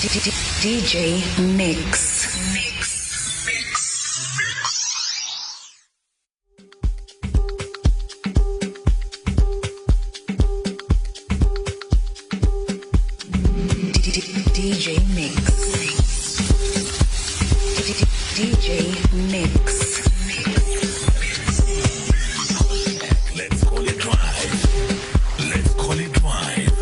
DJ Mix. DJ Mix. DJ Mix. Let's call it drive. Let's call it drive.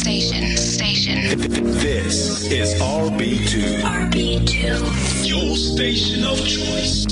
This is RB2. RB2. Your station of choice.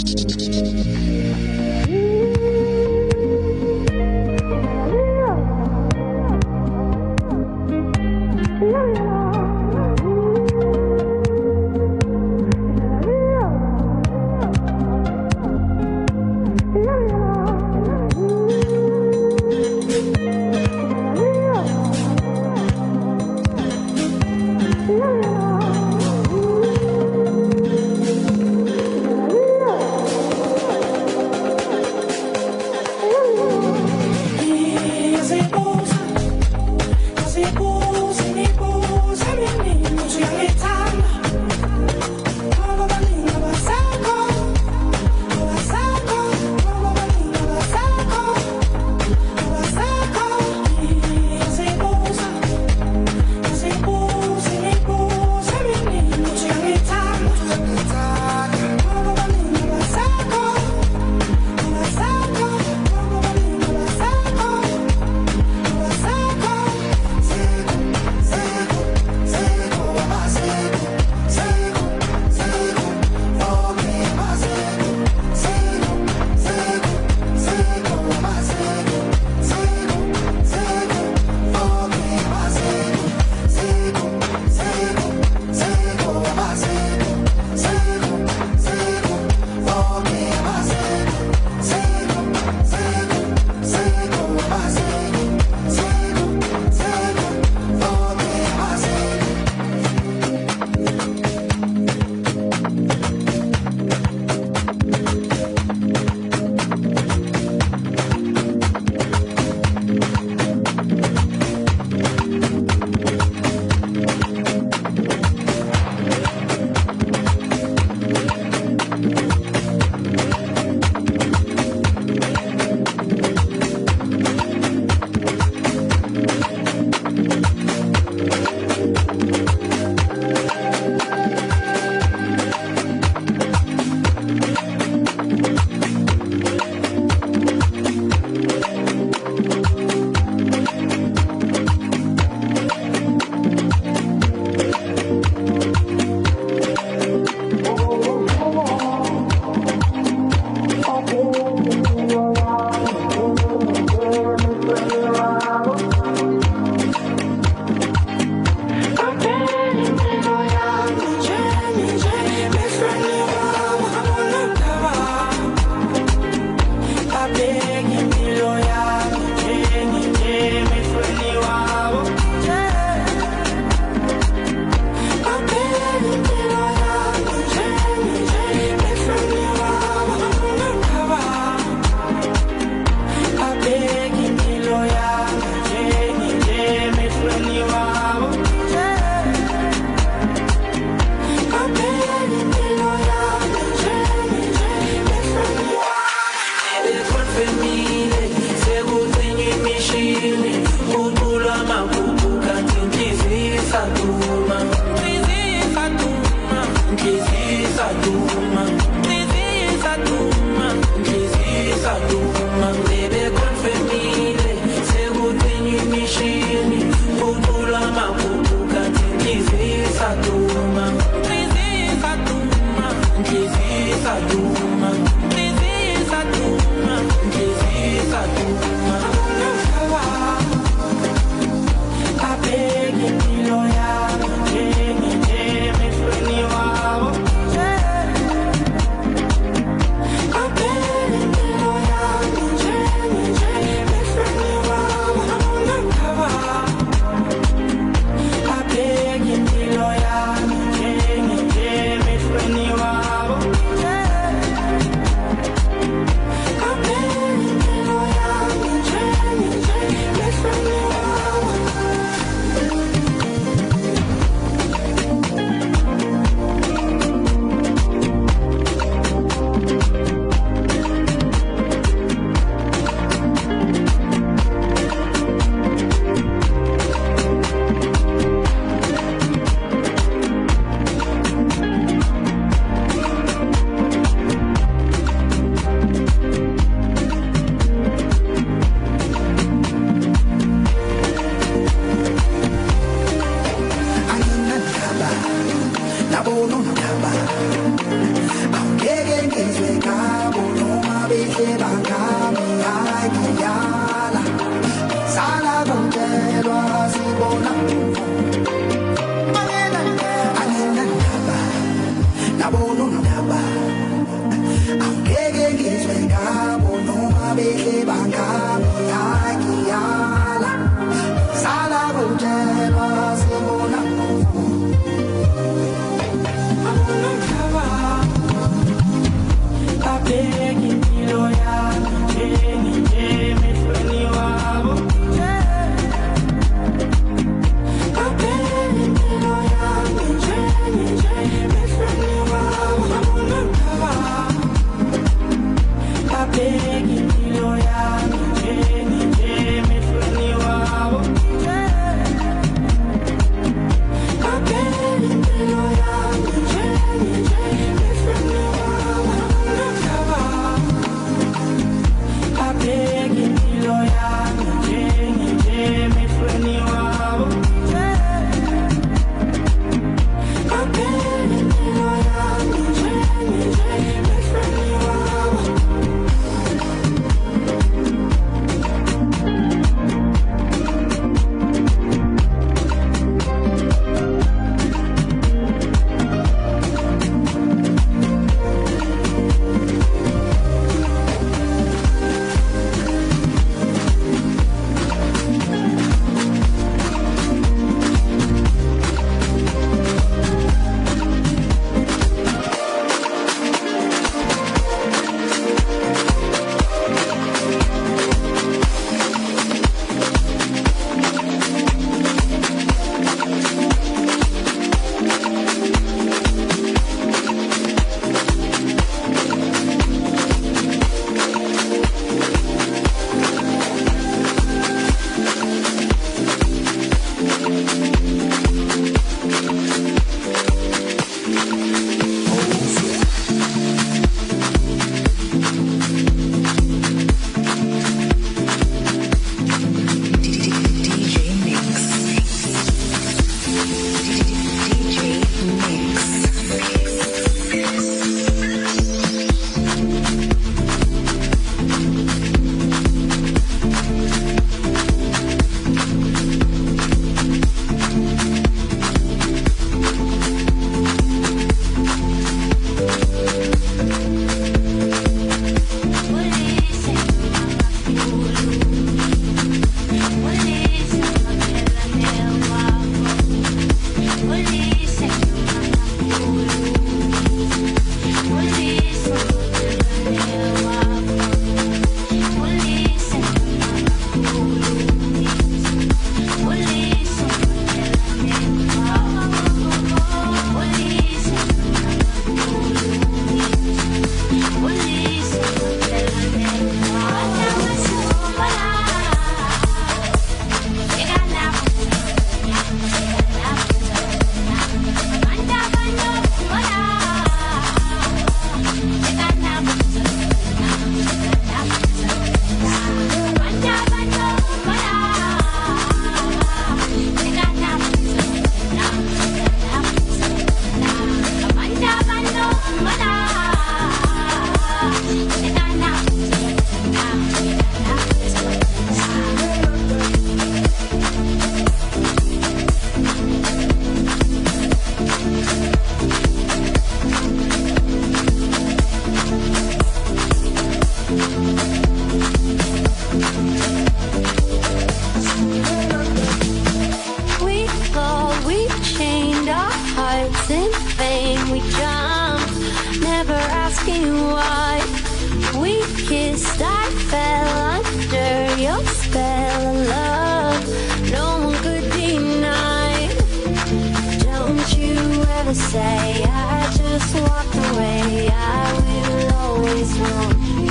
never say. I just walk away. I will always want you.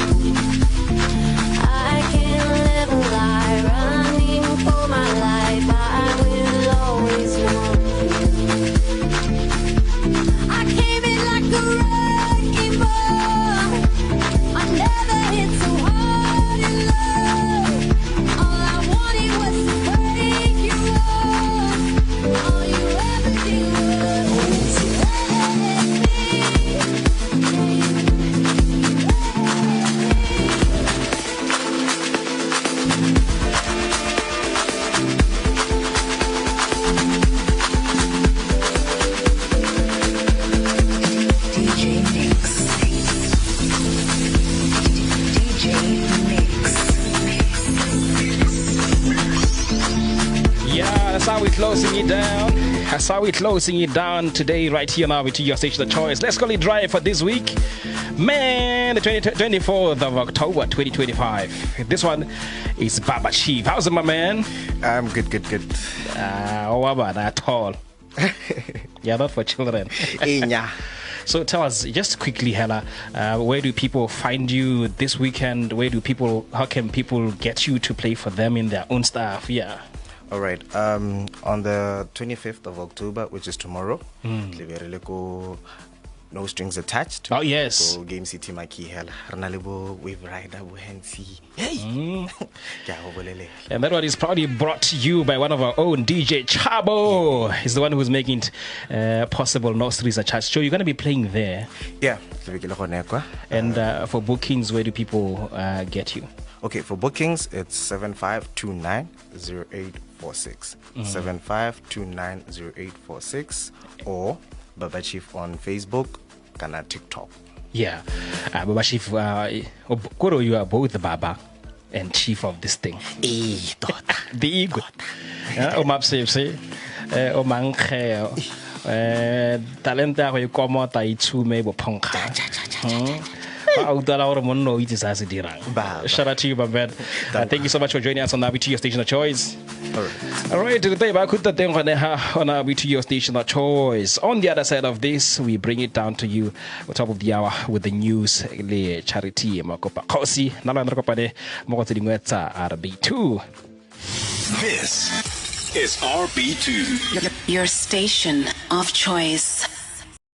I can't live a lie, running for my life. I will always want you. I came in like a wrecking ball. I never hit so hard in love. All I wanted was to break you off. All you ever did was let me. DJ Mix. Yeah, that's how we're closing it down. That's how we're closing it down today, right here now to your station of choice. Let's call it drive for this week. Man, the 24th of October 2025. This one is Baba Chief. How's it, my man? I'm good. Oh, about that tall. Yeah, not for children. Yeah. So tell us, just quickly, Hella, where do people find you this weekend? How can people get you to play for them in their own stuff? Yeah. All right. On the 25th of October, which is tomorrow, No Strings Attached. Oh, yes. So Game City Maki Hela. Renalibo Wave Rider Buhensi. Hey. And that one is proudly brought to you by one of our own, DJ Chabo. He's the one who's making it possible. No Strings Attached. So you're going to be playing there. Yeah. And for bookings, where do people get you? Okay, for bookings, it's 75290846. 75290846 or Baba Chief on Facebook, Kana TikTok. Yeah. Baba Chief, Kuro, you are both Baba and Chief of this thing. The ego. Omapse, Omanghe, Talenta, you come out, I too may be ponka. Shout out to you, my man. Thank you so much for joining us on WTO Station of Choice. All right, today on WTO Station of Choice. On the other side of this, we bring it down to you at top of the hour with the news. Charity Makopa Kosi, Nalandrakopade, Mokotinweta RB2. This is RB2. Your station of choice.